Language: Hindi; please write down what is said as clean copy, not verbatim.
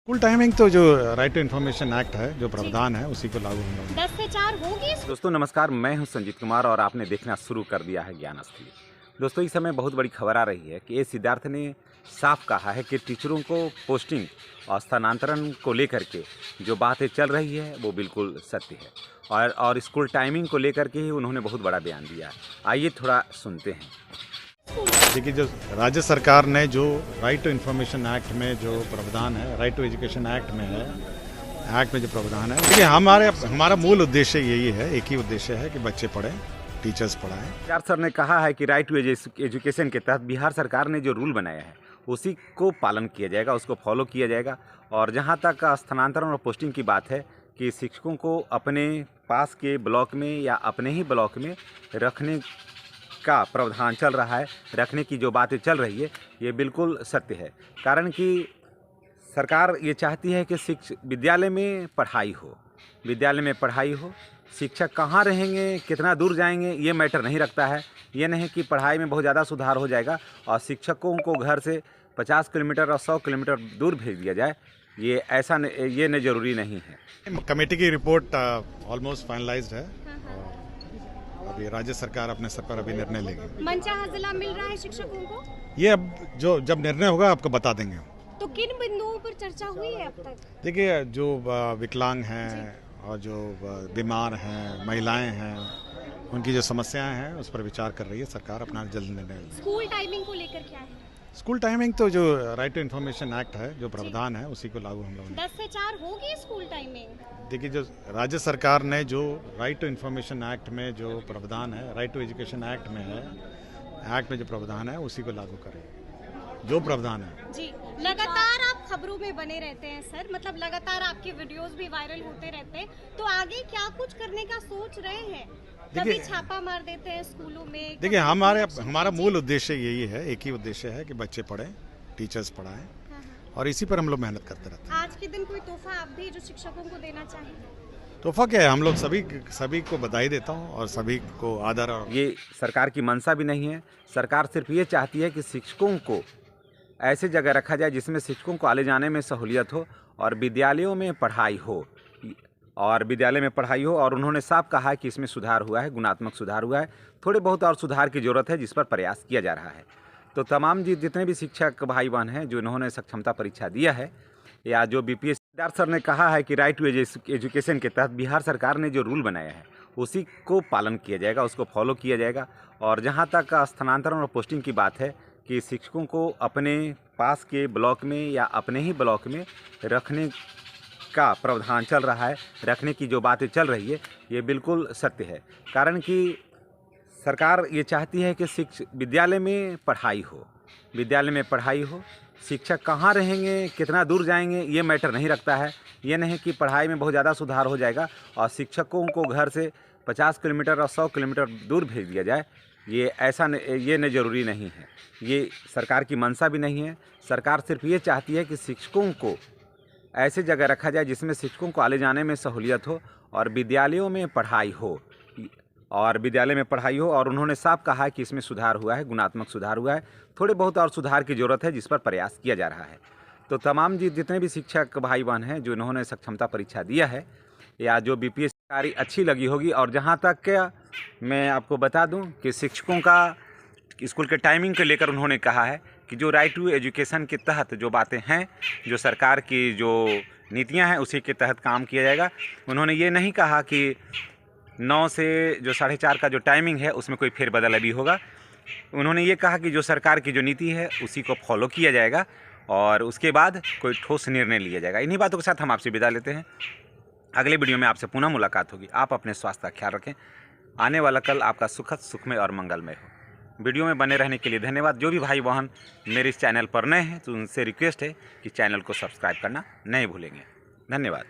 स्कूल टाइमिंग तो जो राइट टू इन्फॉर्मेशन एक्ट है, जो प्रावधान है, उसी को लागू होना। 10 से 4 होगी। दोस्तों नमस्कार, मैं हूं संजीत कुमार और आपने देखना शुरू कर दिया है ज्ञान असली। दोस्तों इस समय बहुत बड़ी खबर आ रही है कि ए सिद्धार्थ ने साफ कहा है कि टीचरों को पोस्टिंग और स्थानांतरण को लेकर के जो बातें चल रही है वो बिल्कुल सत्य है और स्कूल टाइमिंग को लेकर के ही उन्होंने बहुत बड़ा बयान दिया है। आइए थोड़ा सुनते हैं। देखिए, जो राज्य सरकार ने जो राइट टू इन्फॉर्मेशन एक्ट में जो प्रावधान है, राइट टू एजुकेशन एक्ट में है, एक्ट में जो प्रावधान है, देखिए हमारा मूल उद्देश्य यही है, एक ही उद्देश्य है कि बच्चे पढ़ें, टीचर्स पढ़ाएं। सिद्धार्थ सर ने कहा है कि राइट टू एजुकेशन के तहत बिहार सरकार ने जो रूल बनाया है उसी को पालन किया जाएगा, उसको फॉलो किया जाएगा। और जहाँ तक स्थानांतरण और पोस्टिंग की बात है कि शिक्षकों को अपने पास के ब्लॉक में या अपने ही ब्लॉक में रखने का प्रावधान चल रहा है, रखने की जो बातें चल रही है ये बिल्कुल सत्य है। कारण कि सरकार ये चाहती है कि विद्यालय में पढ़ाई हो, विद्यालय में पढ़ाई हो। शिक्षक कहाँ रहेंगे, कितना दूर जाएंगे, ये मैटर नहीं रखता है। ये नहीं कि पढ़ाई में बहुत ज़्यादा सुधार हो जाएगा और शिक्षकों को घर से 50 किलोमीटर और 100 किलोमीटर दूर भेज दिया जाए, ये ज़रूरी नहीं है। कमेटी की रिपोर्ट ऑलमोस्ट फाइनलाइज्ड है। अभी राज्य सरकार अपने स्तर पर अभी निर्णय लेगी। मनचाहा जिला मिल रहा है शिक्षकों को। ये अब जब निर्णय होगा आपको बता देंगे। तो किन बिंदुओं पर चर्चा हुई है अब तक? देखिए, जो विकलांग हैं और जो बीमार हैं, महिलाएं हैं, उनकी जो समस्याएं हैं उस पर विचार कर रही है सरकार, अपना जल्द निर्णय लेगी। स्कूल टाइमिंग को लेकर क्या है? स्कूल टाइमिंग तो जो राइट टू इन्फॉर्मेशन एक्ट है, जो प्रावधान है, उसी को लागू हम लोग। 10 से 4 होगी स्कूल टाइमिंग। देखिए, जो राज्य सरकार ने जो राइट टू इन्फॉर्मेशन एक्ट में जो प्रावधान है, राइट टू एजुकेशन एक्ट में है, एक्ट में जो प्रावधान है उसी को लागू करें, जो प्रावधान है। जी, लगातार आप खबरों में बने रहते हैं सर, मतलब लगातार आपके वीडियोस भी वायरल होते रहते हैं, तो आगे क्या कुछ करने का सोच रहे हैं? कभी छापा मार देते हैं स्कूलों में। देखिए, हमारा मूल उद्देश्य यही है, एक ही उद्देश्य है कि बच्चे पढ़ें, टीचर्स पढ़ाएं, और इसी पर हम लोग मेहनत करते रहते हैं। आज के दिन कोई तोहफा आप भी जो शिक्षकों को देना चाहें? तोहफा क्या है, हम लोग सभी को बधाई देता हूँ और सभी को आदर। और ये सरकार की मंशा भी नहीं है। सरकार सिर्फ ये चाहती है कि शिक्षकों को ऐसे जगह रखा जाए जिसमें शिक्षकों को आने जाने में सहूलियत हो और विद्यालयों में पढ़ाई हो, और उन्होंने साफ कहा है कि इसमें सुधार हुआ है, गुणात्मक सुधार हुआ है। थोड़े बहुत और सुधार की ज़रूरत है जिस पर प्रयास किया जा रहा है। तो तमाम जितने भी शिक्षक भाई बहन हैं जो इन्होंने सक्षमता परीक्षा दिया है या जो BPSC, सिद्धार्थ सर ने कहा है कि राइट टू एजुकेशन के तहत बिहार सरकार ने जो रूल बनाया है उसी को पालन किया जाएगा, उसको फॉलो किया जाएगा। और जहाँ तक स्थानांतरण और पोस्टिंग की बात है कि शिक्षकों को अपने पास के ब्लॉक में या अपने ही ब्लॉक में रखने का प्रावधान चल रहा है, रखने की जो बातें चल रही है ये बिल्कुल सत्य है। कारण कि सरकार ये चाहती है कि विद्यालय में पढ़ाई हो, विद्यालय में पढ़ाई हो। शिक्षक कहाँ रहेंगे, कितना दूर जाएंगे, ये मैटर नहीं रखता है। ये नहीं कि पढ़ाई में बहुत ज़्यादा सुधार हो जाएगा और शिक्षकों को घर से 50 किलोमीटर और 100 किलोमीटर दूर भेज दिया जाए, ये ज़रूरी नहीं है। ये सरकार की मंशा भी नहीं है। सरकार सिर्फ ये चाहती है कि शिक्षकों को ऐसे जगह रखा जाए जिसमें शिक्षकों को आने जाने में सहूलियत हो और विद्यालयों में पढ़ाई हो, और उन्होंने साफ कहा है कि इसमें सुधार हुआ है, गुणात्मक सुधार हुआ है। थोड़े बहुत और सुधार की ज़रूरत है जिस पर प्रयास किया जा रहा है। तो तमाम जितने भी शिक्षक भाई बहन हैं जो इन्होंने सक्षमता परीक्षा दिया है या जो BPSC तैयारी अच्छी लगी होगी। और जहाँ तक मैं आपको बता दूं कि शिक्षकों का स्कूल के टाइमिंग को लेकर उन्होंने कहा है कि जो राइट टू एजुकेशन के तहत जो बातें हैं, जो सरकार की जो नीतियां हैं उसी के तहत काम किया जाएगा। उन्होंने ये नहीं कहा कि 9 से जो 4:30 का जो टाइमिंग है उसमें कोई फेरबदल अभी होगा। उन्होंने ये कहा कि जो सरकार की जो नीति है उसी को फॉलो किया जाएगा और उसके बाद कोई ठोस निर्णय लिया जाएगा। इन्हीं बातों के साथ हम आपसे विदा लेते हैं। अगले वीडियो में आपसे पुनः मुलाकात होगी। आप अपने स्वास्थ्य का ख्याल रखें। आने वाला कल आपका सुखद, सुखमय और मंगलमय हो। वीडियो में बने रहने के लिए धन्यवाद। जो भी भाई बहन मेरे इस चैनल पर नए हैं तो उनसे रिक्वेस्ट है कि चैनल को सब्सक्राइब करना नहीं भूलेंगे। धन्यवाद।